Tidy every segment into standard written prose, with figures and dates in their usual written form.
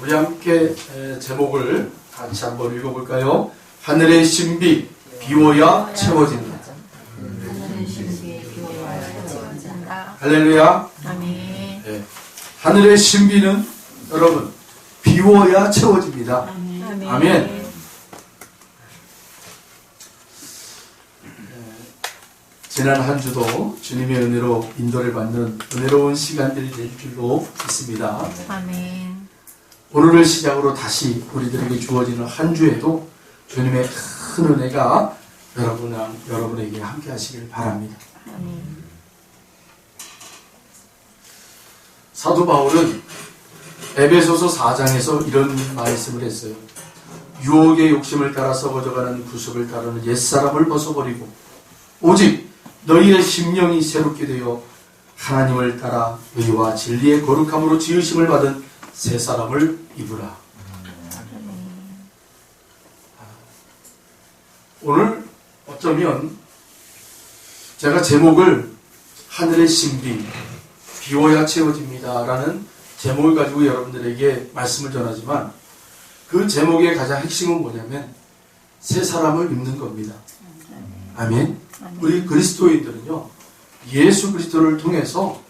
우리 함께 제목을 같이 한번 읽어볼까요? 하늘의 신비, 비워야 채워진다. 하늘의 신비, 비워야 채워진다. 할렐루야. 아멘. 네. 하늘의 신비는 여러분 비워야 채워집니다. 아멘. 아멘. 지난 한 주도 주님의 은혜로 인도를 받는 은혜로운 시간들이 될 줄로 믿습니다. 아멘. 오늘을 시작으로 다시 우리들에게 주어지는 한 주에도 주님의 큰 은혜가 여러분에게 함께 하시길 바랍니다. 아멘. 사도 바울은 에베소서 4장에서 이런 말씀을 했어요. 유혹의 욕심을 따라 썩어져가는 구습을 따르는 옛사람을 벗어버리고 오직 너희의 심령이 새롭게 되어 하나님을 따라 의와 진리의 거룩함으로 지으심을 받은 새 사람을 입으라. 오늘 어쩌면 제가 제목을 하늘의 신비, 비워야 채워집니다 라는 제목을 가지고 여러분들에게 말씀을 전하지만 그 제목의 가장 핵심은 뭐냐면 새 사람을 입는 겁니다. 아멘. 우리 그리스도인들은요, 예수 그리스도를 통해서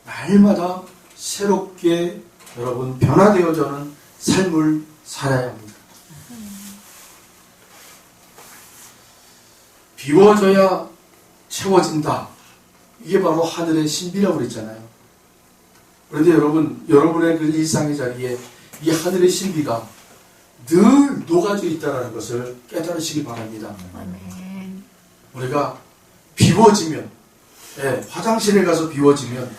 날마다 새롭게 여러분 변화되어져는 삶을 살아야 합니다. 비워져야 채워진다. 이게 바로 하늘의 신비라고 그랬잖아요. 그런데 여러분의 그 일상의 자리에 이 하늘의 신비가 늘 녹아져 있다는 것을 깨달으시기 바랍니다. 아멘. 우리가 비워지면, 화장실에 가서 비워지면,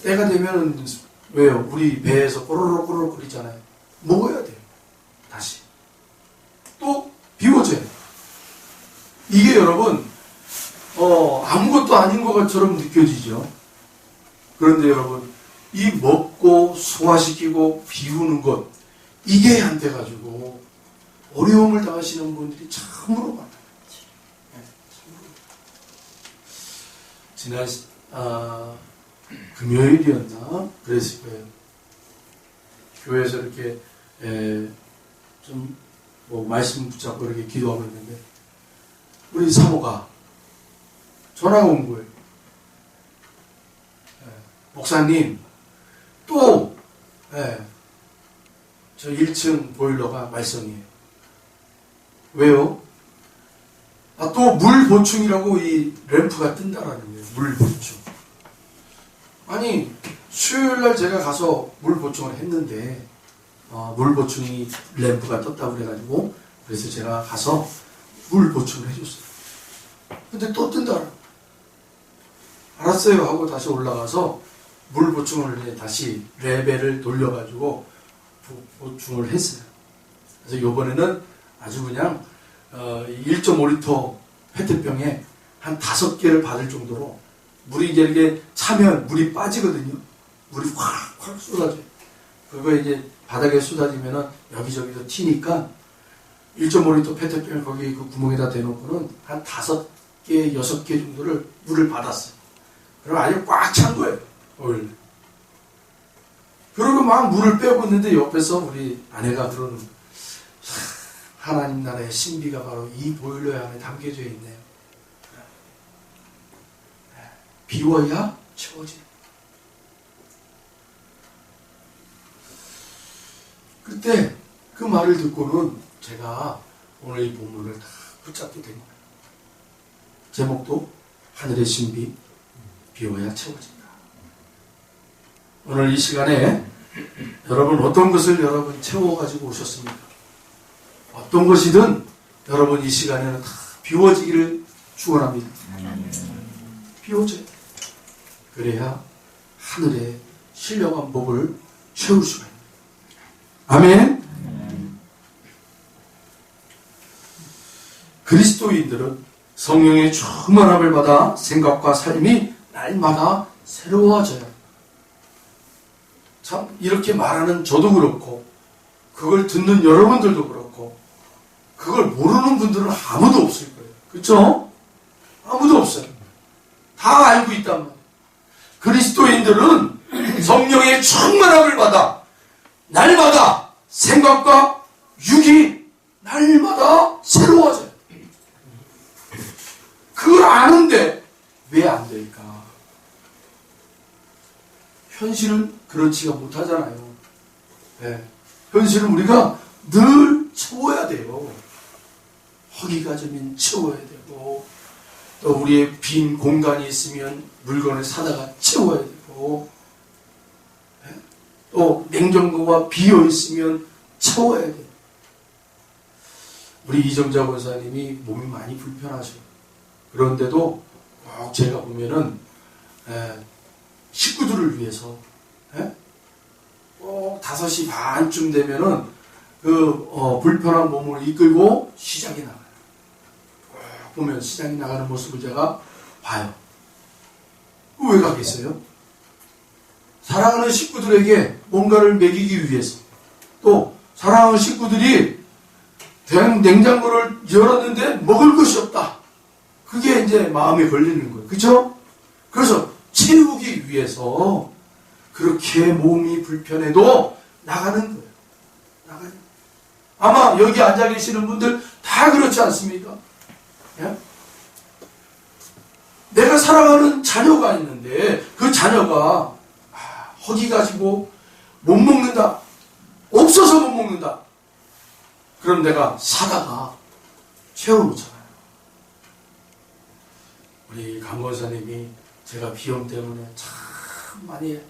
때가 되면, 왜요? 우리 배에서 꼬르륵 거리잖아요. 먹어야 돼요. 다시. 또, 비워져요. 이게 여러분, 아무것도 아닌 것처럼 느껴지죠. 그런데 여러분, 이 먹고 소화시키고 비우는 것, 이게 안 돼가지고, 어려움을 당하시는 분들이 참으로 많아요. 지난 금요일이었나 그랬을 거예요. 교회에서 이렇게 좀 뭐 말씀 붙잡고 이렇게 기도하고 있는데 우리 사모가 전화가 온 거예요. 목사님 또 저 1층 보일러가 말썽이에요. 왜요? 또 물 보충이라고 이 램프가 뜬다라는 거예요. 물 보충. 아니 수요일날 제가 가서 물 보충을 했는데 물 보충이 램프가 떴다고 그래가지고 그래서 제가 가서 물 보충을 해줬어요. 근데 또 뜬다. 알았어요 하고 다시 올라가서 물 보충을 다시 레벨을 돌려가지고 보충을 했어요. 그래서 이번에는 아주 그냥 1.5리터 페트병에 한 5개를 받을 정도로 물이 이제 이렇게 차면 물이 빠지거든요. 물이 확 쏟아져요. 그거 이제 바닥에 쏟아지면은 여기저기서 튀니까 1.5리터 페트병을 거기 그 구멍에다 대놓고는 한 5개, 6개 정도를 물을 받았어요. 그럼 아주 꽉 찬 거예요. 원래. 그러고 막 물을 빼고 있는데 옆에서 우리 아내가 그러는 하나님 나라의 신비가 바로 이 보일러 안에 담겨져 있네요. 비워야 채워져. 그때 그 말을 듣고는 제가 오늘 이 본문을 다 붙잡게 된 거예요. 제목도 하늘의 신비, 비워야 채워진다. 오늘 이 시간에 여러분 어떤 것을 여러분 채워가지고 오셨습니까? 어떤 것이든 여러분 이 시간에는 다 비워지기를 축원합니다. 비워져요. 그래야 하늘의 신령한 복을 채울 수가 있습니다. 아멘. 그리스도인들은 성령의 충만함을 받아 생각과 삶이 날마다 새로워져요. 참 이렇게 말하는 저도 그렇고 그걸 듣는 여러분들도 그렇고 그걸 모르는 분들은 아무도 없을 거예요. 그렇죠? 아무도 없어요. 다 알고 있단 말이에요. 그리스도인들은 성령의 충만함을 받아 날마다 생각과 육이 날마다 새로워져요. 그걸 아는데 왜 안 될까? 현실은 그렇지가 못하잖아요. 네. 현실은 우리가 늘 채워야 돼요. 허기가 져면 채워야 되고, 또 우리의 빈 공간이 있으면 물건을 사다가 채워야 되고, 또 냉장고가 비어 있으면 채워야 돼요. 우리 이정자 권사님이 몸이 많이 불편하셔요. 그런데도 꼭 제가 보면은 식구들을 위해서 꼭 5시 반쯤 되면은 불편한 몸을 이끌고 시장에 나가요. 꼭 보면 시장에 나가는 모습을 제가 봐요. 왜 가겠어요? 사랑하는 식구들에게 뭔가를 먹이기 위해서, 또 사랑하는 식구들이 냉장고를 열었는데 먹을 것이 없다. 그게 이제 마음에 걸리는 거예요. 그렇죠? 그래서 채우기 위해서 그렇게 몸이 불편해도 나가는 거예요. 나가요. 아마 여기 앉아 계시는 분들 다 그렇지 않습니까? 예? 내가 사랑하는 자녀가 있는데 그 자녀가 허기 가지고 못 먹는다. 없어서 못 먹는다. 그럼 내가 사다가 채워놓잖아요. 우리 강 권사님이 제가 비염 때문에 참 많이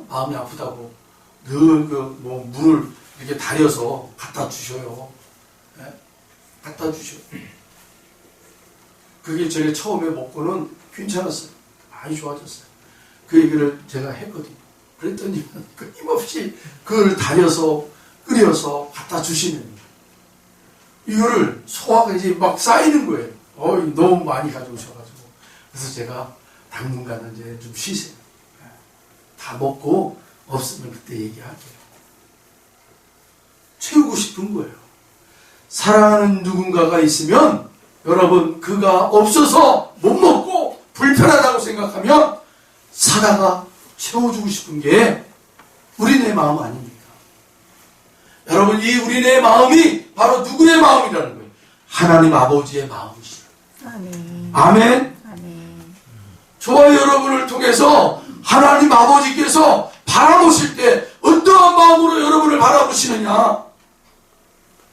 마음이 아프다고 늘 물을 이렇게 달여서 갖다 주셔요. 네? 갖다 주셔요. 그게 제가 처음에 먹고는 괜찮았어요. 많이 좋아졌어요. 그 얘기를 제가 했거든요. 그랬더니 끊임없이 그걸 달여서 끓여서 갖다 주시는 이거를 소화가 이제 막 쌓이는 거예요. 너무 많이 가져오셔가지고. 그래서 제가 당분간은 이제 좀 쉬세요. 다 먹고 없으면 그때 얘기할게요. 채우고 싶은 거예요. 사랑하는 누군가가 있으면 여러분 그가 없어서 못 먹고 불편하다고 생각하면 사다가 채워주고 싶은 게 우리네 마음 아닙니까? 여러분 이 우리네 마음이 바로 누구의 마음이라는 거예요? 하나님 아버지의 마음이시죠. 아멘. 아멘. 아멘. 저와 여러분을 통해서 하나님 아버지께서 바라보실 때 어떠한 마음으로 여러분을 바라보시느냐?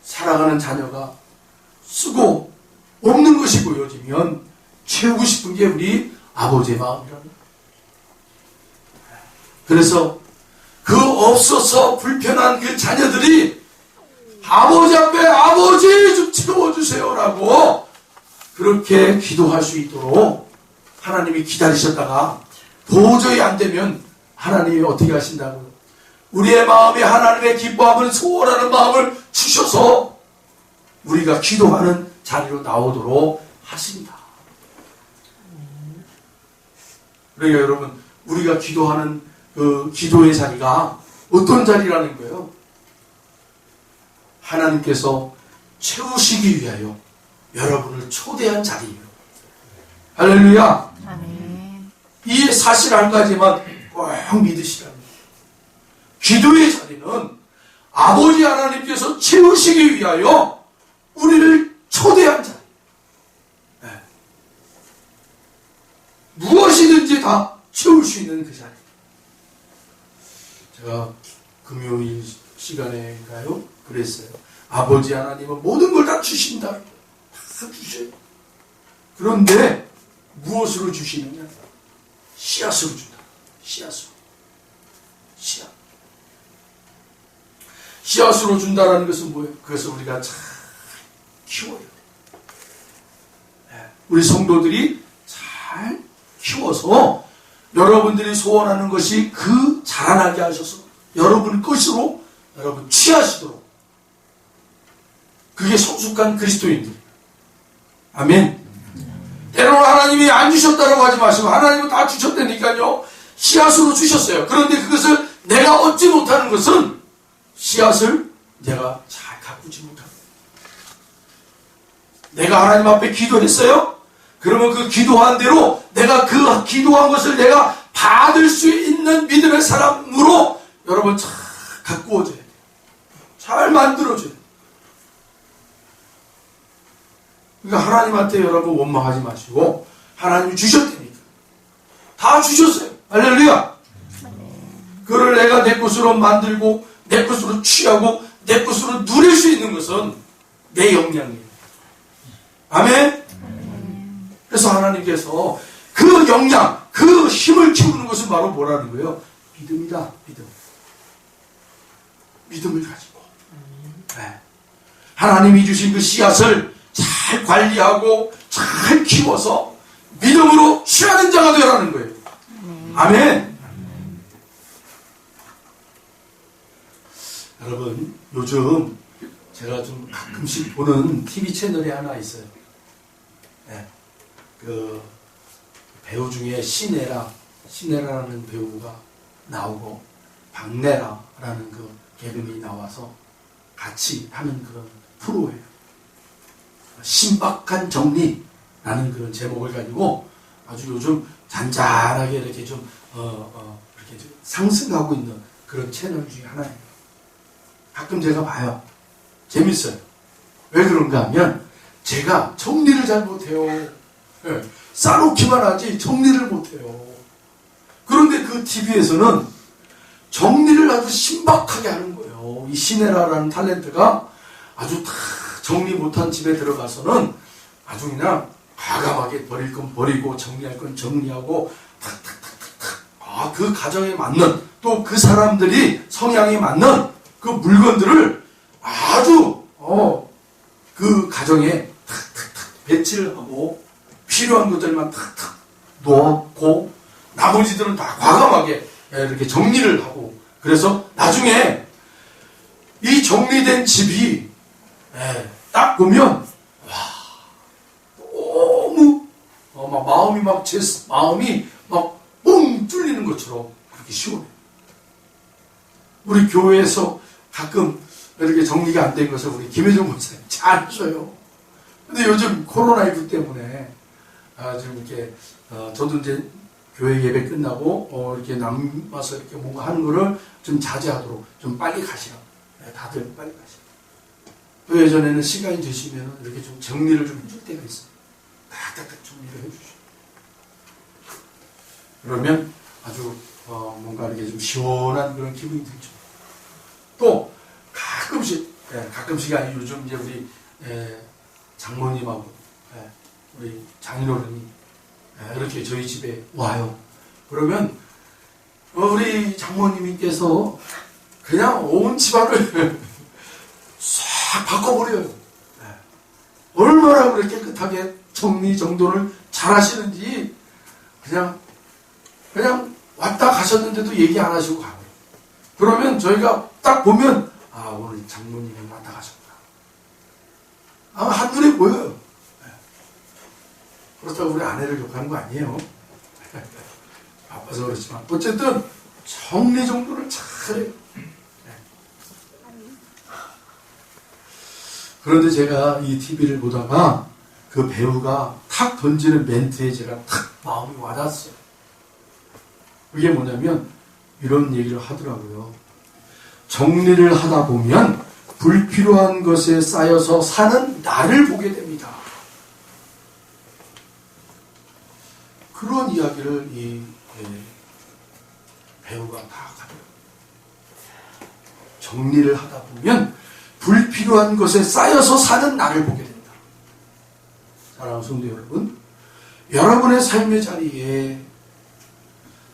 사랑하는 자녀가 쓰고 없는 것이 보여지면 채우고 싶은 게 우리 아버지의 마음이라는 거예요. 그래서 그 없어서 불편한 그 자녀들이 아버지 앞에 아버지 좀 채워주세요라고 그렇게 기도할 수 있도록 하나님이 기다리셨다가 도저히 안 되면 하나님이 어떻게 하신다고요? 우리의 마음에 하나님의 기뻐함을 소원하는 마음을 주셔서 우리가 기도하는 자리로 나오도록 하십니다. 그러니까 여러분 우리가 기도하는 그 기도의 자리가 어떤 자리라는 거예요? 하나님께서 채우시기 위하여 여러분을 초대한 자리예요. 할렐루야. 아멘. 이 사실 한 가지만 꼭 믿으시라는 거예요. 기도의 자리는 아버지 하나님께서 채우시기 위하여 우리를 초대한 자리. 네. 무엇이든지 다 채울 수 있는 그 자리. 제가 금요일 시간에인가요? 그랬어요. 아버지 하나님은 모든 걸 다 주신다. 다 주셔요. 그런데 무엇으로 주시느냐? 씨앗으로 준다. 씨앗으로. 씨앗. 씨앗으로 준다라는 것은 뭐예요? 그것을 우리가 잘 키워야 돼요. 우리 성도들이 잘 키워서 여러분들이 소원하는 것이 그 자라나게 하셔서 여러분 것으로 여러분 취하시도록 그게 성숙한 그리스도인들. 아멘. 때로는 하나님이 안 주셨다고 하지 마시고 하나님은 다 주셨다니까요. 씨앗으로 주셨어요. 그런데 그것을 내가 얻지 못하는 것은 씨앗을 내가 잘 가꾸지 못합니다. 내가 하나님 앞에 기도했어요? 그러면 그 기도한 대로 내가 그 기도한 것을 내가 받을 수 있는 믿음의 사람으로 여러분 잘 가꾸어져야 돼요. 잘 잘 만들어줘요. 그러니까 하나님한테 여러분 원망하지 마시고 하나님이 주셨다니까. 다 주셨어요. 할렐루야. 그를 내가 내 것으로 만들고 내 것으로 취하고 내 것으로 누릴 수 있는 것은 내 역량이에요. 아멘? 그래서 하나님께서 그 역량, 그 힘을 키우는 것은 바로 뭐라는 거예요? 믿음이다. 믿음. 믿음을 가지고. 네. 하나님이 주신 그 씨앗을 잘 관리하고 잘 키워서 믿음으로 취하는 자가 되라는 거예요. 아멘. 여러분, 요즘 제가 좀 가끔씩 보는 TV 채널이 하나 있어요. 네. 그 배우 중에 신혜라는 배우가 나오고 박내라라는 그 개그맨이 나와서 같이 하는 그런 프로예요. 신박한 정리라는 그런 제목을 가지고 아주 요즘 잔잔하게 이렇게 좀 이렇게 좀 상승하고 있는 그런 채널 중에 하나예요. 가끔 제가 봐요. 재밌어요. 왜 그런가 하면 제가 정리를 잘 못해요. 네. 싸놓기만 하지 정리를 못해요. 그런데 그 TV에서는 정리를 아주 신박하게 하는 거예요. 이 신혜라라는 탤런트가 아주 다 정리 못한 집에 들어가서는 아주 그냥 과감하게 버릴 건 버리고 정리할 건 정리하고 탁탁탁탁탁 그 가정에 맞는 또 그 사람들이 성향에 맞는 그 물건들을 아주 그 가정에 탁탁탁 배치를 하고 필요한 것들만 탁탁 놓고 나머지들은 다 과감하게 이렇게 정리를 하고 그래서 나중에 이 정리된 집이 딱 보면 와 너무 막 마음이 막 제 마음이 막 뻥 뚫리는 것처럼 그렇게 시원해. 우리 교회에서 가끔 이렇게 정리가 안 된 것을 우리 김혜정 목사님 잘 하셔요. 근데 요즘 코로나19 때문에 지금 이렇게 저도 이제 교회 예배 끝나고 이렇게 남아서 이렇게 뭔가 하는 거를 좀 자제하도록 좀 빨리 가시라. 다들 빨리 가시라. 또 예전에는 시간이 되시면 이렇게 좀 정리를 좀 해줄 때가 있어요. 딱딱딱 정리를 해주시고. 그러면 아주 뭔가 이렇게 좀 시원한 그런 기분이 들죠. 또 가끔씩이 아니고 요즘 이제 우리 장모님하고 우리 장인어른이 이렇게 저희 집에 와요. 그러면 우리 장모님께서 그냥 온 집안을 싹 바꿔버려요. 얼마나 그렇게 깨끗하게 정리정돈을 잘 하시는지 그냥 왔다 가셨는데도 얘기 안 하시고 가요. 그러면 저희가 딱 보면 오늘 장모님이 왔다 가셨구나. 한눈에 보여요. 그렇다고 우리 아내를 욕하는 거 아니에요. 바빠서 그렇지만 어쨌든 정리정돈을 잘해요. 그런데 제가 이 TV를 보다가 그 배우가 탁 던지는 멘트에 제가 탁 마음이 와닿았어요. 그게 뭐냐면 이런 얘기를 하더라고요. 정리를 하다 보면 불필요한 것에 쌓여서 사는 나를 보게 됩니다. 그런 이야기를 이 배우가 다 하더라고요. 정리를 하다 보면 불필요한 것에 쌓여서 사는 나를 보게 된다. 사랑하는 성도 여러분, 여러분의 삶의 자리에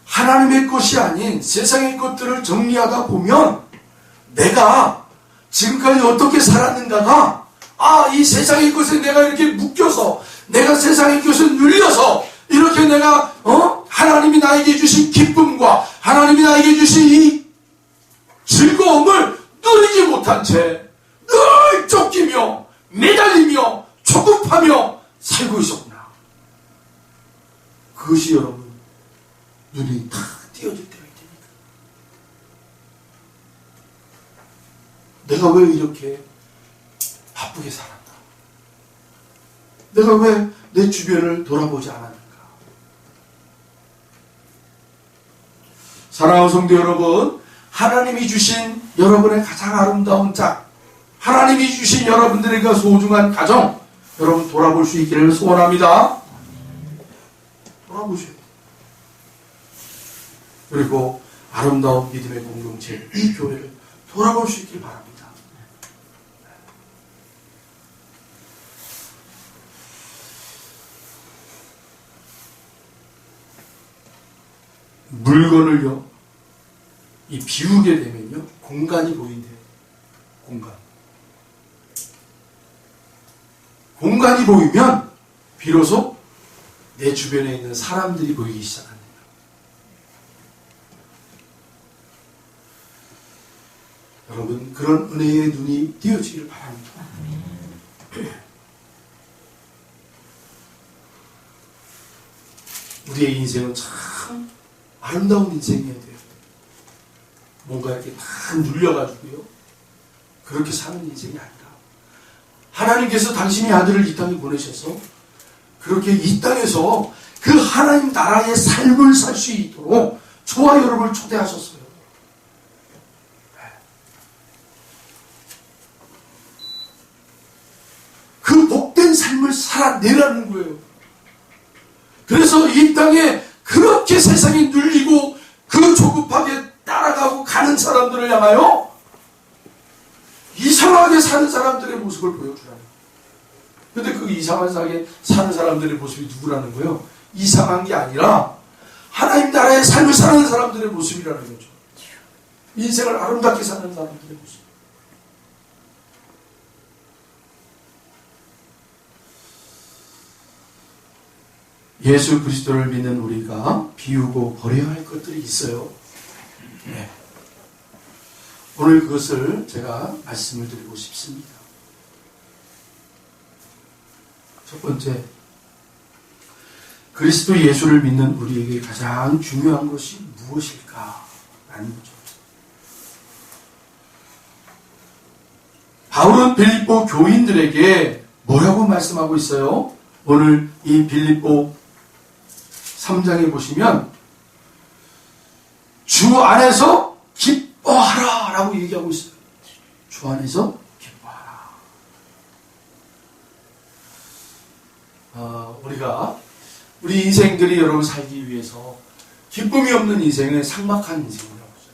하나님의 것이 아닌 세상의 것들을 정리하다 보면 내가 지금까지 어떻게 살았는가가 이 세상의 것에 내가 이렇게 묶여서 내가 세상의 것을 눌려서 이렇게 내가 하나님이 나에게 주신 기쁨과 하나님이 나에게 주신 이 즐거움을 누리지 못한 채 늘 쫓기며 매달리며 조급하며 살고 있었구나. 그것이 여러분 눈이 탁 띄어질 때가 있다니까. 내가 왜 이렇게 바쁘게 살았나? 내가 왜 내 주변을 돌아보지 않았는가? 사랑하는 성도 여러분, 하나님이 주신 여러분의 가장 아름다운 짝, 하나님이 주신 여러분들의 그 소중한 가정, 여러분 돌아볼 수 있기를 소원합니다. 돌아보셔야 돼요. 그리고 아름다운 믿음의 공동체, 이 교회를 돌아볼 수 있길 바랍니다. 물건을요, 이 비우게 되면요, 공간이 보인대요. 공간이 보이면 비로소 내 주변에 있는 사람들이 보이기 시작합니다. 여러분, 그런 은혜의 눈이 띄어지기를 바랍니다. 우리의 인생은 참 아름다운 인생이어야 돼요. 뭔가 이렇게 다 눌려가지고요, 그렇게 사는 인생이 아니라 하나님께서 당신의 아들을 이 땅에 보내셔서 그렇게 이 땅에서 그 하나님 나라의 삶을 살 수 있도록 저와 여러분을 초대하셨어요. 그 복된 삶을 살아내라는 거예요. 그래서 이 땅에 그렇게 세상이 눌리고 그 조급하게 따라가고 가는 사람들을 향하여 이상하게 사는 사람들의 모습을 보여주라는 거예요. 근데 그 이상하게 사는 사람들의 모습이 누구라는 거예요? 이상한 게 아니라 하나님 나라의 삶을 사는 사람들의 모습이라는 거죠. 인생을 아름답게 사는 사람들의 모습. 예수 그리스도를 믿는 우리가 비우고 버려야 할 것들이 있어요. 네. 오늘 그것을 제가 말씀을 드리고 싶습니다. 첫 번째, 그리스도 예수를 믿는 우리에게 가장 중요한 것이 무엇일까? 라는 거죠. 바울은 빌립보 교인들에게 뭐라고 말씀하고 있어요? 오늘 이 빌립보 3장에 보시면 주 안에서 기뻐하라 라고 얘기하고 있어요. 주 안에서 기뻐하라. 우리가 우리 인생들이 여러분 살기 위해서 기쁨이 없는 인생은 삭막한 인생이라고 하죠.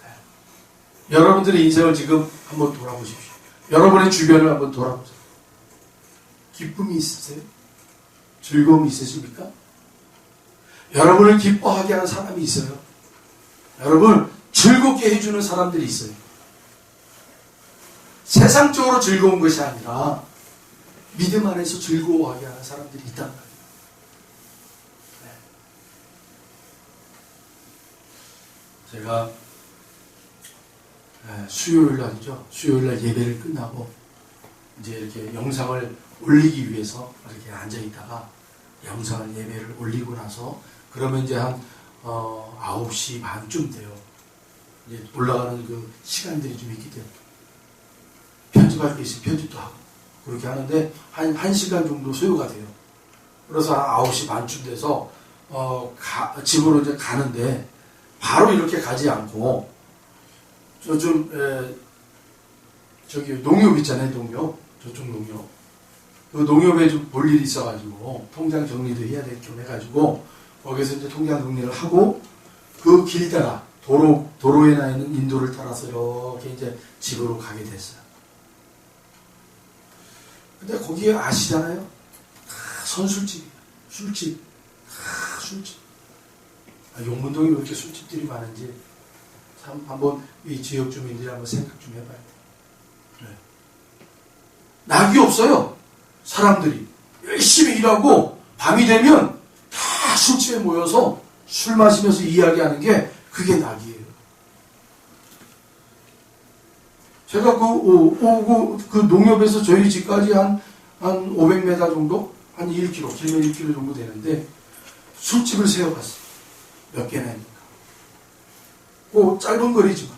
네. 여러분들의 인생을 지금 한번 돌아보십시오. 여러분의 주변을 한번 돌아보세요. 기쁨이 있으세요? 즐거움이 있으십니까? 여러분을 기뻐하게 하는 사람이 있어요. 여러분 즐겁게 해주는 사람들이 있어요. 세상적으로 즐거운 것이 아니라 믿음 안에서 즐거워하게 하는 사람들이 있단 말이에요. 네. 제가 수요일 날이죠. 수요일 날 예배를 끝나고 이제 이렇게 영상을 올리기 위해서 이렇게 앉아 있다가 영상을 예배를 올리고 나서 그러면 이제 한 9시 반쯤 돼요. 이제 올라가는 그 시간들이 좀 있기 때문에 편집할 게 있으면 편집도 하고 그렇게 하는데 한 1시간 정도 소요가 돼요. 그래서 한 9시 반쯤 돼서 집으로 이제 가는데 바로 이렇게 가지 않고 저기 농협 있잖아요. 농협. 저쪽 농협. 그 농협에 좀 볼 일이 있어가지고 통장 정리도 해야 될 겸 해가지고 거기서 이제 통장 정리를 하고 그 길다가 도로에 나 있는 인도를 따라서 이렇게 이제 집으로 가게 됐어요. 근데 거기에 아시잖아요. 선술집이에요. 술집. 술집. 용문동에 왜 이렇게 술집들이 많은지 참 한번 이 지역 주민들이 한번 생각 좀 해봐야 돼요. 네. 낙이 없어요. 사람들이 열심히 일하고 밤이 되면 다 술집에 모여서 술 마시면서 이야기하는 게 그게 낙이에요. 제가 그 농협에서 저희 집까지 한 500m 정도? 한 1km, 길면 1km 정도 되는데 술집을 세워봤어요. 몇 개나 있는가. 그 짧은 거리지만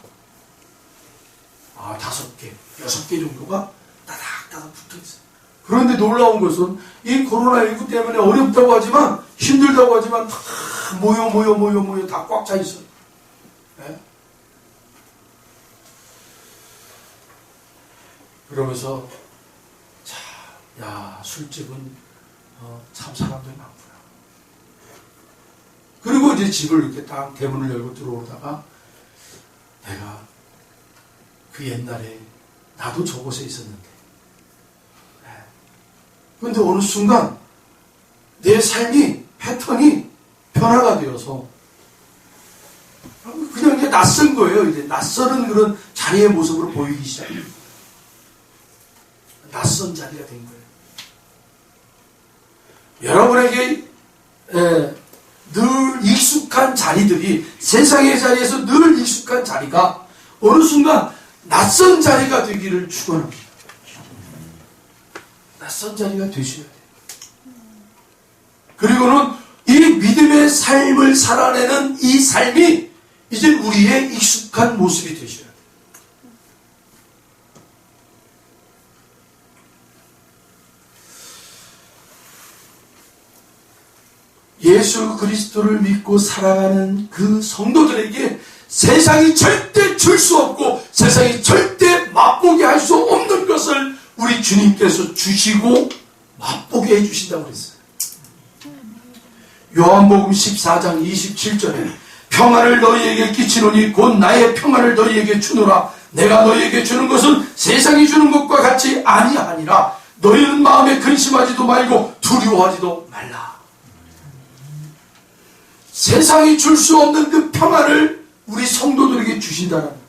5개, 6개 정도가 따닥따닥 붙어있어요. 그런데 놀라운 것은 이 코로나19 때문에 어렵다고 하지만 힘들다고 하지만 다 모여 다 꽉 차 있어요. 네? 그러면서 자, 야, 술집은 참 사람들이 많구나. 그리고 이제 집을 이렇게 딱 대문을 열고 들어오다가 내가 그 옛날에 나도 저곳에 있었는데 그런데 어느 순간 내 삶이 패턴이 변화가 되어서 그냥 이제 낯선 거예요. 이제 낯설은 그런 자리의 모습으로 보이기 시작해요. 낯선 자리가 된 거예요. 여러분에게 늘 익숙한 자리들이 세상의 자리에서 늘 익숙한 자리가 어느 순간 낯선 자리가 되기를 축원합니다. 낯선 자리가 되셔야 돼요. 그리고는 이 믿음의 삶을 살아내는 이 삶이 이제 우리의 익숙한 모습이 되셔야 돼요. 예수 그리스도를 믿고 살아가는 그 성도들에게 세상이 절대 줄 수 없고 세상이 절대 맛보게 할 수 없는 것을 우리 주님께서 주시고 맛보게 해주신다고 그랬어요. 요한복음 14장 27절에 평안을 너희에게 끼치노니 곧 나의 평안을 너희에게 주노라. 내가 너희에게 주는 것은 세상이 주는 것과 같이 아니하니라. 너희는 마음에 근심하지도 말고 두려워하지도 말라. 세상이 줄 수 없는 그 평안을 우리 성도들에게 주신다는 거예요.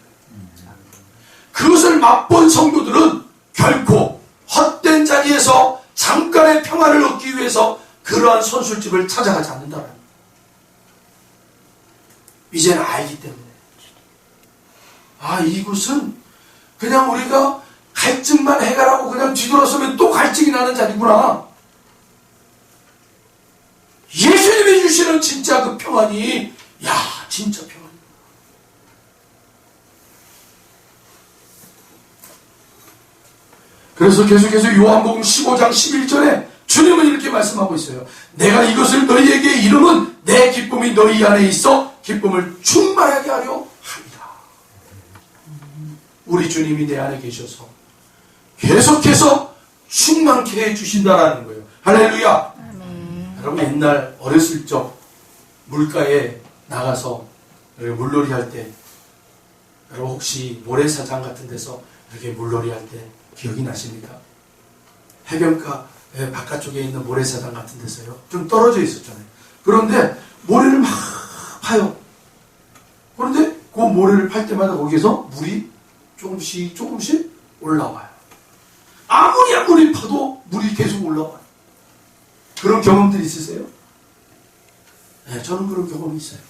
그것을 맛본 성도들은 결코 헛된 자리에서 잠깐의 평안을 얻기 위해서 그러한 선술집을 찾아가지 않는다는 거예요. 이제는 알기 때문에 이곳은 그냥 우리가 갈증만 해결하고 그냥 뒤돌아서면 또 갈증이 나는 자리구나. 예수님이 주시는 진짜 그 평안이 진짜 평안이구나. 그래서 계속해서 요한복음 15장 11절에 주님은 이렇게 말씀하고 있어요. 내가 이것을 너희에게 이름은 내 기쁨이 너희 안에 있어 기쁨을 충만하게 하려 합니다. 우리 주님이 내 안에 계셔서 계속해서 충만케 해주신다라는 거예요. 할렐루야. 여러분 옛날 어렸을 적 물가에 나가서 물놀이 할 때 여러분 혹시 모래사장 같은 데서 이렇게 물놀이 할 때 기억이 나십니까? 해변가 바깥쪽에 있는 모래사장 같은 데서요. 좀 떨어져 있었잖아요. 그런데 모래를 막 파요. 그런데 그 모래를 팔 때마다 거기에서 물이 조금씩 올라와요. 아무리 파도 물이 계속 올라와요. 그런 경험들이 있으세요? 네, 저는 그런 경험이 있어요.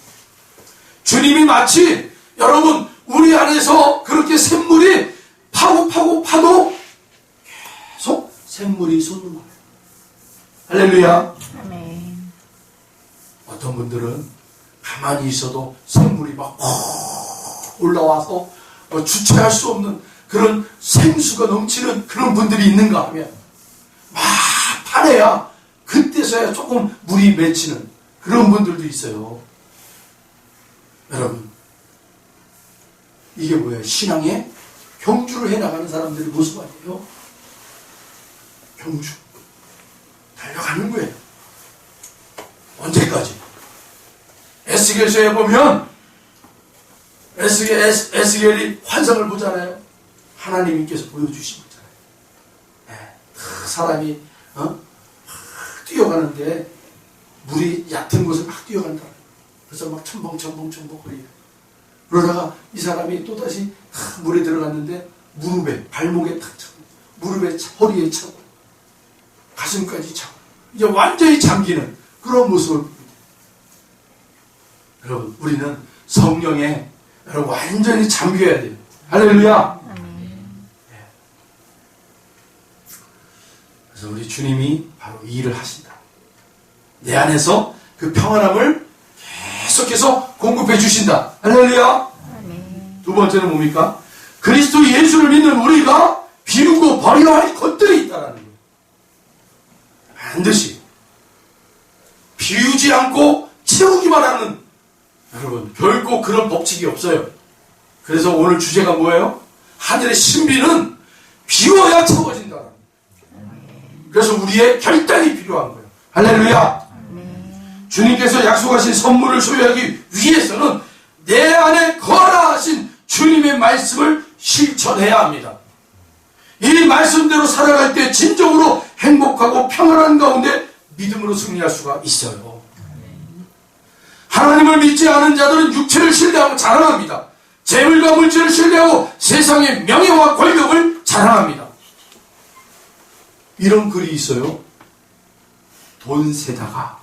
주님이 마치 여러분 우리 안에서 그렇게 샘물이 파도 계속 샘물이 솟는 거예요. 할렐루야. 아멘. 어떤 분들은 가만히 있어도 샘물이 막 올라와서 주체할 수 없는 그런 생수가 넘치는 그런 분들이 있는가 하면 막 파내야 그때서야 조금 물이 맺히는 그런 분들도 있어요. 여러분 이게 뭐예요? 신앙의 경주를 해나가는 사람들의 모습 아니에요? 경주 달려가는 거예요. 언제까지? 에스겔서에 보면 에스겔이 환상을 보잖아요. 하나님께서 보여주신 거잖아요. 그 사람이 뛰어가는데 물이 얕은 곳을 막 뛰어간다. 그래서 막 첨벙 거리요. 그러다가 이 사람이 또다시 물에 들어갔는데 무릎에 발목에 탁 차고 무릎에 허리에 차고 가슴까지 차고 이제 완전히 잠기는 그런 모습을 봅니다. 여러분 우리는 성령에 여러분 완전히 잠겨야 돼요. 할렐루야. 그래서 우리 주님이 바로 이 일을 하신다. 내 안에서 그 평안함을 계속해서 공급해 주신다. 할렐루야. 두 번째는 뭡니까? 그리스도 예수를 믿는 우리가 비우고 버려야 할 것들이 있다는 거예요. 반드시 비우지 않고 채우기만 하는 여러분 결코 그런 법칙이 없어요. 그래서 오늘 주제가 뭐예요? 하늘의 신비는 비워야 채워진다. 그래서 우리의 결단이 필요한 거예요. 할렐루야. 주님께서 약속하신 선물을 소유하기 위해서는 내 안에 거하신 주님의 말씀을 실천해야 합니다. 이 말씀대로 살아갈 때 진정으로 행복하고 평안한 가운데 믿음으로 승리할 수가 있어요. 하나님을 믿지 않은 자들은 육체를 신뢰하고 자랑합니다. 재물과 물질을 신뢰하고 세상의 명예와 권력을 자랑합니다. 이런 글이 있어요. 돈 세다가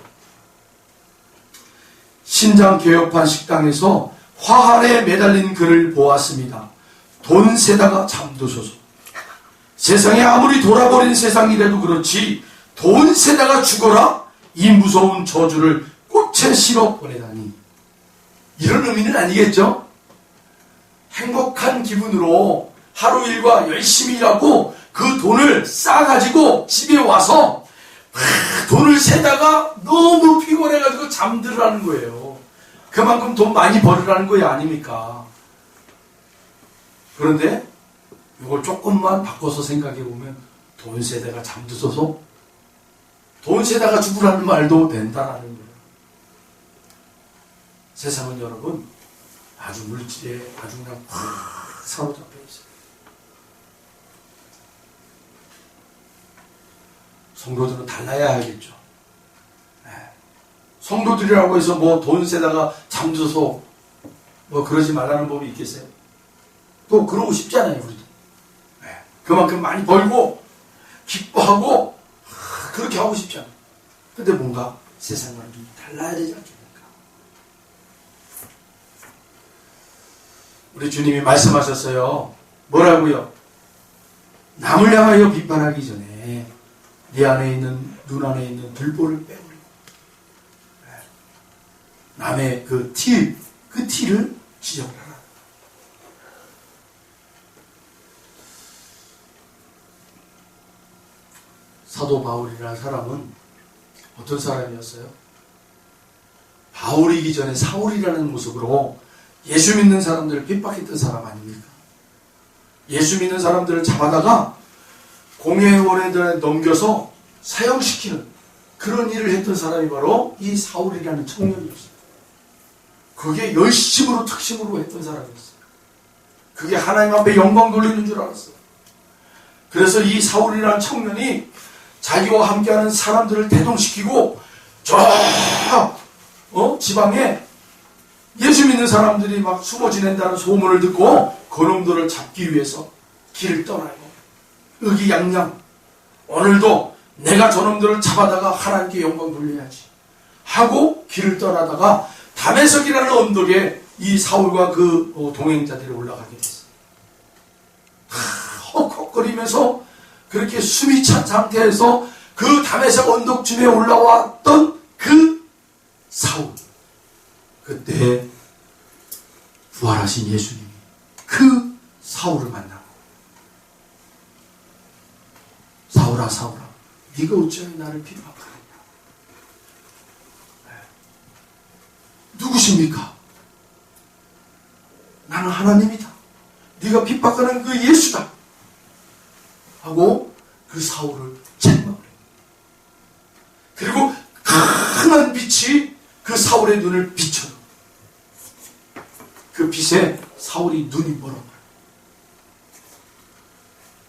신장 개혁판 식당에서 화환에 매달린 글을 보았습니다. 돈 세다가 잠드소서. 세상에 아무리 돌아버린 세상이라도 그렇지 돈 세다가 죽어라 이 무서운 저주를 꽃에 실어 보내다니. 이런 의미는 아니겠죠? 행복한 기분으로 하루 일과 열심히 일하고 그 돈을 싸가지고 집에 와서 돈을 세다가 너무 피곤해가지고 잠들으라는 거예요. 그만큼 돈 많이 벌으라는 거야 아닙니까? 그런데 이걸 조금만 바꿔서 생각해 보면 돈 세다가 잠드셔서 돈 세다가 죽으라는 말도 된다라는 거예요. 세상은 여러분 아주 물질에 아주 그냥 확 사로잡혀 있어요. 성도들은 달라야 하겠죠. 성도들이라고 해서 뭐 돈 세다가 잠들어서 뭐 그러지 말라는 법이 있겠어요? 또 그러고 싶잖아요, 우리도. 그만큼 많이 벌고 기뻐하고 그렇게 하고 싶잖아요. 근데 뭔가 세상과는 좀 달라야 되지 않습니까? 우리 주님이 말씀하셨어요. 뭐라고요? 남을 향하여 비판하기 전에 네 안에 있는 눈 안에 있는 들보를 빼버리고 남의 그 티를 지적하라. 사도 바울이라는 사람은 어떤 사람이었어요? 바울이기 전에 사울이라는 모습으로 예수 믿는 사람들을 핍박했던 사람 아닙니까? 예수 믿는 사람들을 잡아다가 공회원에 넘겨서 사형시키는 그런 일을 했던 사람이 바로 이 사울이라는 청년이었어요. 그게 열심으로 특심으로 했던 사람이었어요. 그게 하나님 앞에 영광 돌리는 줄 알았어요. 그래서 이 사울이라는 청년이 자기와 함께하는 사람들을 대동시키고 저 지방에 예수 믿는 사람들이 막 숨어 지낸다는 소문을 듣고 그놈들을 잡기 위해서 길을 떠나요. 의기양양 오늘도 내가 저놈들을 잡아다가 하나님께 영광 돌려야지 하고 길을 떠나다가 다메섹이라는 언덕에 이 사울과 그 동행자들이 올라가게 됐어요. 헉헉거리면서 그렇게 숨이 찬 상태에서 그 다메섹 언덕쯤에 올라왔던 그 사울, 그때 부활하신 예수님이 그 사울을 만나고 사울아 사울아 네가 어찌하여 나를 핍박하느냐. 누구십니까? 나는 하나님이다. 네가 핍박하는 그 예수다. 하고 그 사울을 책망을 해요. 그리고 강한 빛이 그 사울의 눈을 비춰요. 그 빛에 사울이 눈이 멀어버려요.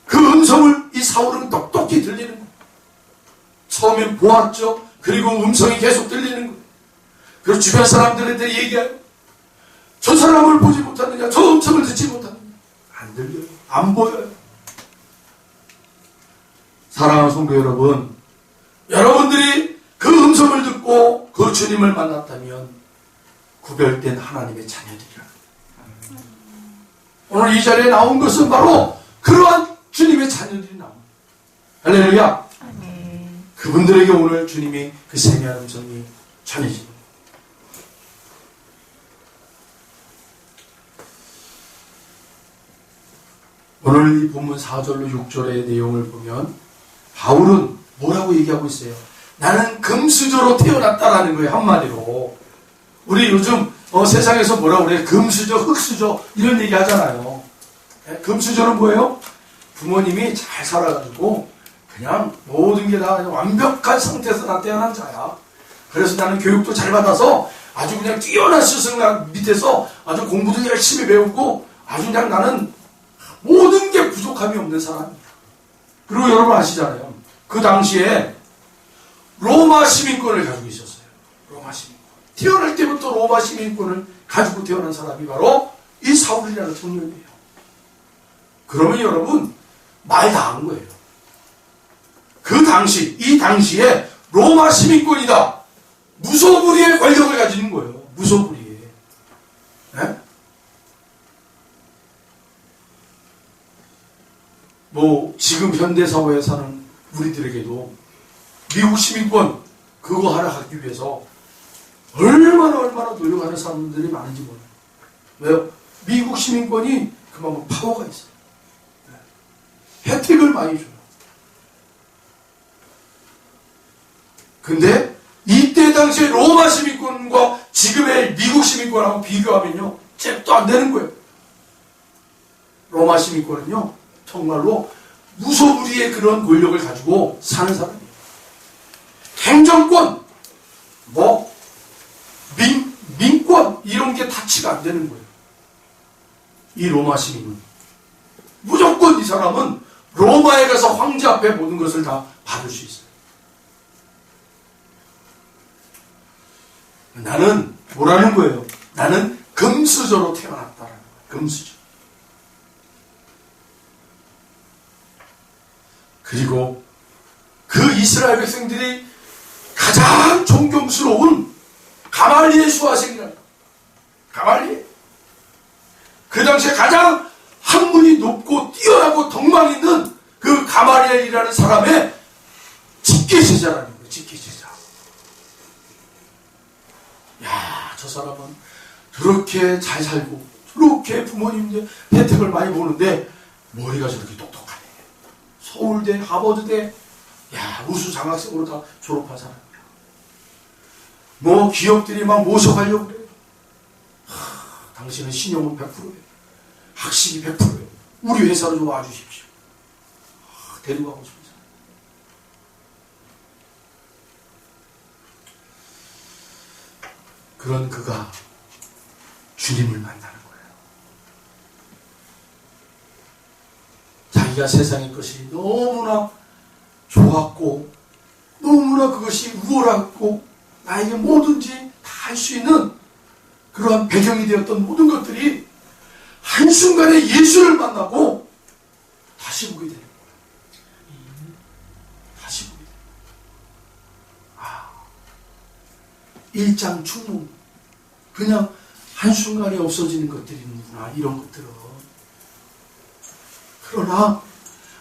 그 음성을 이 사울은 똑똑히 들리는 거예요. 처음엔 보았죠. 그리고 음성이 계속 들리는 거예요. 그리고 주변 사람들한테 얘기해요. 저 사람을 보지 못하느냐, 저 음성을 듣지 못하느냐. 안 들려요. 안 보여요. 사랑하는 성도 여러분, 여러분들이 그 음성을 듣고 그 주님을 만났다면 구별된 하나님의 자녀들이라. 오늘 이 자리에 나온 것은 바로 그러한 주님의 자녀들이 나옵니다. 할렐루야. 그분들에게 오늘 주님이 그 세미한 음성이 전해집니다. 오늘 이 본문 4절로 6절의 내용을 보면 바울은 뭐라고 얘기하고 있어요? 나는 금수저로 태어났다라는 거예요. 한마디로. 우리 요즘 세상에서 뭐라고 그래요? 금수저, 흑수저 이런 얘기 하잖아요. 금수저는 뭐예요? 부모님이 잘 살아가지고 그냥 모든 게 다 완벽한 상태에서 나 태어난 자야. 그래서 나는 교육도 잘 받아서 아주 그냥 뛰어난 스승 밑에서 아주 공부도 열심히 배우고 아주 그냥 나는 모든 게 부족함이 없는 사람이야. 그리고 여러분 아시잖아요. 그 당시에 로마 시민권을 가지고 있었어요. 로마 시민권. 태어날 때부터 로마 시민권을 가지고 태어난 사람이 바로 이 사울이라는 청년이에요. 그러면 여러분 말 다 한 거예요. 그 당시, 이 당시에 로마 시민권이다. 무소불위의 권력을 가지는 거예요. 무소불위의. 네? 뭐 지금 현대사회에 사는 우리들에게도 미국 시민권 그거 하나 갖기 위해서 얼마나 노력하는 사람들이 많은지 몰라요. 왜요? 미국 시민권이 그만큼 파워가 있어요. 네. 혜택을 많이 줘요. 근데 이때 당시에 로마 시민권과 지금의 미국 시민권하고 비교하면요 잽도 안 되는 거예요. 로마 시민권은요 정말로 무소불위의 그런 권력을 가지고 사는 사람이에요. 행정권, 뭐 민권 이런 게 타치가 안 되는 거예요. 이 로마 시민은 무조건 이 사람은 로마에 가서 황제 앞에 모든 것을 다 받을 수 있어요. 나는 뭐라는 거예요? 나는 금수저로 태어났다라는 거예요. 금수저. 그리고 그 이스라엘 백성들이 가장 존경스러운 가말리엘 수하생이라는 거예요. 가말리엘. 그 당시에 가장 학문이 높고 뛰어나고 덕망 있는 그 가말리엘이라는 사람의 직계제자라는 거예요. 직계제자. 야, 저 사람은 저렇게 잘 살고 저렇게 부모님들 혜택을 많이 보는데 머리가 저렇게 똑똑하네. 서울대, 하버드대, 야, 우수 장학생으로 다 졸업한 사람이야. 뭐 기업들이 막 모셔가려고 그래. 당신은 신용은 100%예요. 학식이 100%예요. 우리 회사로 좀 와주십시오. 데리고 가고 싶은 사람. 그런 그가 주님을 만나는 거예요. 자기가 세상의 것이 너무나 좋았고 너무나 그것이 우월하고 나에게 뭐든지 다 할 수 있는 그러한 배경이 되었던 모든 것들이 한순간에 예수를 만나고 다시 보게 되는 거예요. 다시 보게 되는 거예요. 일장 충동. 그냥 한순간에 없어지는 것들이구나. 이런 것들은. 그러나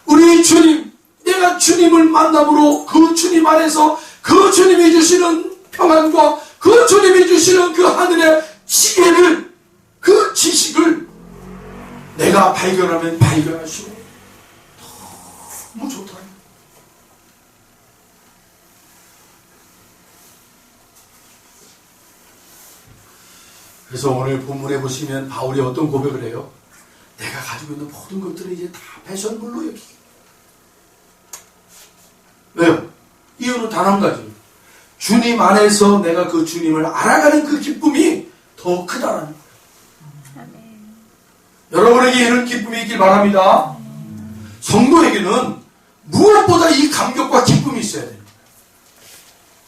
우리 주님, 내가 주님을 만남으로 그 주님 안에서 그 주님이 주시는 평안과 그 주님이 주시는 그 하늘의 지혜를, 그 지식을 내가 발견하면 발견할수록 너무 좋다. 그래서 오늘 본문에 보시면 바울이 어떤 고백을 해요? 내가 가지고 있는 모든 것들을 이제 다 패션물로 여기게. 왜요? 이유는 단 한 가지. 주님 안에서 내가 그 주님을 알아가는 그 기쁨이 더 크다는 거예요. 여러분에게 이런 기쁨이 있길 바랍니다. 성도에게는 무엇보다 이 감격과 기쁨이 있어야 됩니다.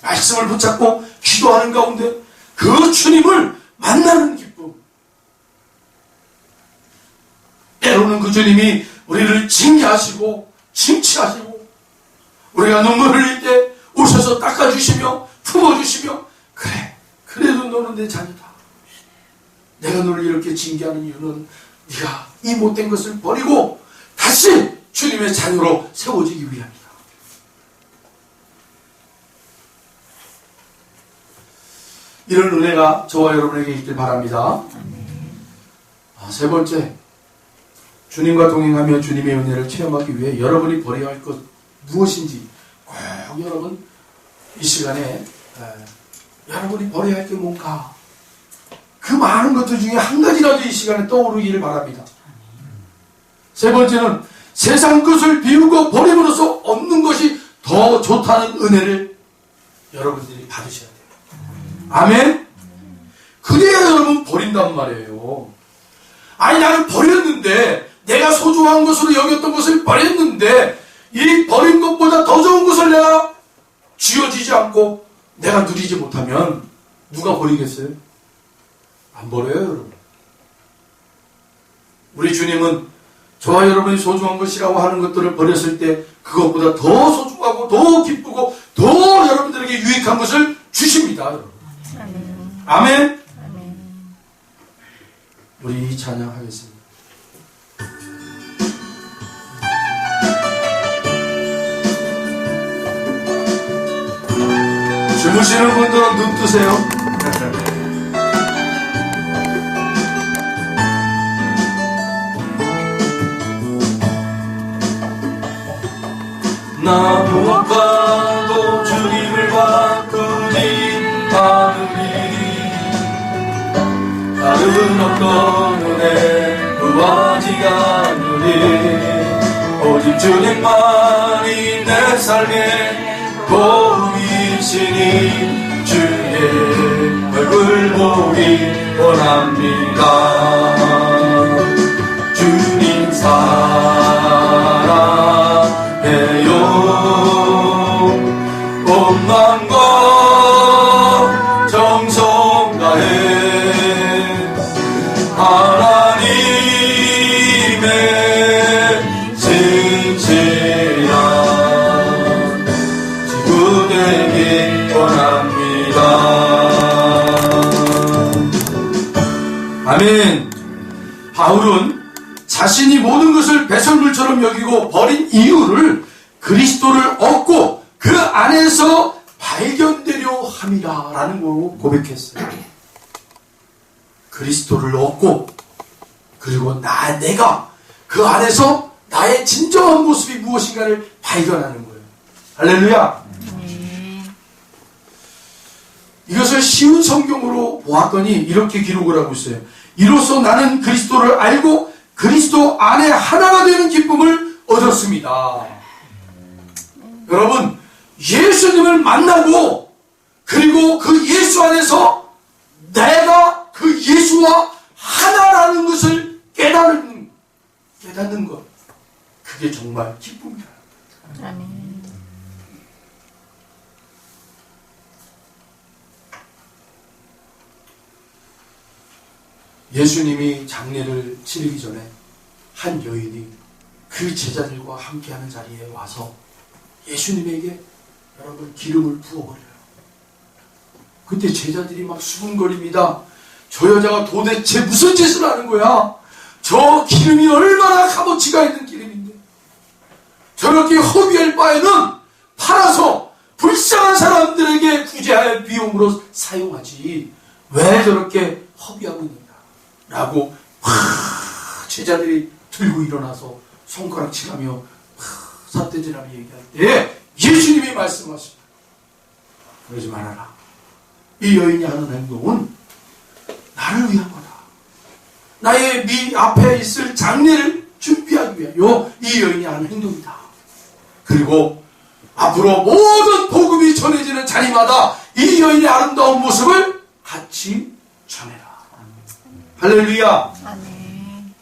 말씀을 붙잡고 기도하는 가운데 그 주님을 만나는 기쁨. 때로는 그 주님이 우리를 징계하시고 징치하시고 우리가 눈물 흘릴 때 오셔서 닦아주시며 품어주시며 그래, 그래도 너는 내 자녀다. 내가 너를 이렇게 징계하는 이유는 네가 이 못된 것을 버리고 다시 주님의 자녀로 세워지기 위함이다. 이런 은혜가 저와 여러분에게 있길 바랍니다. 세 번째, 주님과 동행하며 주님의 은혜를 체험하기 위해 여러분이 버려야 할 것 무엇인지 꼭 여러분 이 시간에 여러분이 버려야 할 게 뭔가 그 많은 것들 중에 한 가지라도 이 시간에 떠오르기를 바랍니다. 세 번째는 세상 것을 비우고 버림으로써 얻는 것이 더 좋다는 은혜를 여러분들이 받으셔야 돼요. 아멘? 그래야 여러분 버린단 말이에요. 아니 나는 버렸는데, 내가 소중한 것으로 여겼던 것을 버렸는데 이 버린 것보다 더 좋은 것을 내가 쥐어지지 않고 내가 누리지 못하면 누가 버리겠어요? 안 버려요, 여러분. 우리 주님은 저와 여러분이 소중한 것이라고 하는 것들을 버렸을 때 그것보다 더 소중하고 더 기쁘고 더 여러분들에게 유익한 것을 주십니다, 여러분. 아멘. 아멘. 아멘. 우리 찬양하겠습니다. 주무시는 분들은 눈 뜨세요. 나 무엇과도 주님을 바꾸지 않으리. 다른 어떤 은혜 구하지 않으리. 오직 주님만이 내 삶의 도움이시니 주의 얼굴 보기 원합니다. 주님 사랑해요. 온 마음과 정성 다해 하나님의 진실한 지구 되기 원합니다. 아멘. 바울은 자신이 모든 것을 배설물처럼 여기고 버린 이유를 그리스도를 얻고 그 안에서 발견되려 함이라 라는 걸로 고백했어요. 그리스도를 얻고 그리고 내가 그 안에서 나의 진정한 모습이 무엇인가를 발견하는 거예요. 할렐루야. 이것을 쉬운 성경으로 보았더니 이렇게 기록을 하고 있어요. 이로써 나는 그리스도를 알고 그리스도 안에 하나가 되는 기쁨을 얻었습니다. 여러분, 예수님을 만나고 그리고 그 예수 안에서 내가 그 예수와 하나라는 것을 깨닫는 것, 그게 정말 기쁨이다. 아멘. 예수님이 장례를 치르기 전에 한 여인이 그 제자들과 함께하는 자리에 와서 예수님에게 여러분 기름을 부어버려요. 그때 제자들이 막 수군거립니다. 저 여자가 도대체 무슨 짓을 하는 거야? 저 기름이 얼마나 값어치가 있는 기름인데 저렇게 허비할 바에는 팔아서 불쌍한 사람들에게 구제할 비용으로 사용하지 왜 저렇게 허비하고 있는가 라고 제자들이 들고 일어나서 손가락질하며 삿대질하며 얘기할 때 예수님이 말씀하십니다. 그러지 말아라. 이 여인이 하는 행동은 나를 위한 거다. 나의 미 앞에 있을 장례를 준비하기 위하여 이 여인이 하는 행동이다. 그리고 앞으로 모든 복음이 전해지는 자리마다 이 여인의 아름다운 모습을 같이 전해라. 할렐루야. 아멘.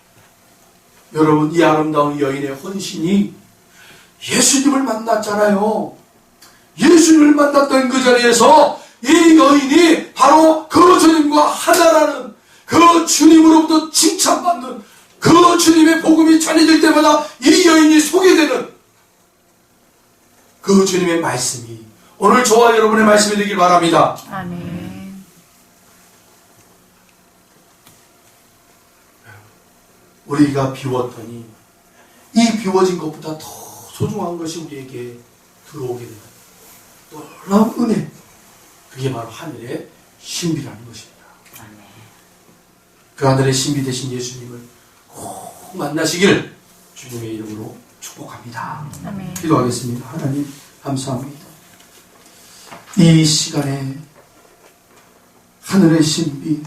여러분, 이 아름다운 여인의 헌신이 예수님을 만났잖아요. 예수님을 만났던 그 자리에서 이 여인이 바로 그 주님과 하나라는 그 주님으로부터 칭찬받는 그 주님의 복음이 전해질 때마다 이 여인이 소개되는 그 주님의 말씀이 오늘 저와 여러분의 말씀이 되길 바랍니다. 아멘. 우리가 비웠더니 이 비워진 것보다 더 소중한 것이 우리에게 들어오게 되는 놀라운 은혜, 그게 바로 하늘의 신비라는 것입니다. 그 하늘의 신비 되신 예수님을 꼭 만나시길 주님의 이름으로 축복합니다. 아멘. 기도하겠습니다. 하나님 감사합니다. 이 시간에 하늘의 신비,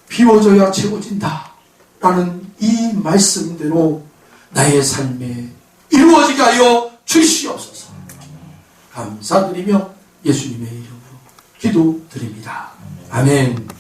비워져야 채워진다 라는 이 말씀대로 나의 삶에 이루어지게 하여 주시옵소서. 감사드리며 예수님의 이름으로 기도드립니다. 아멘.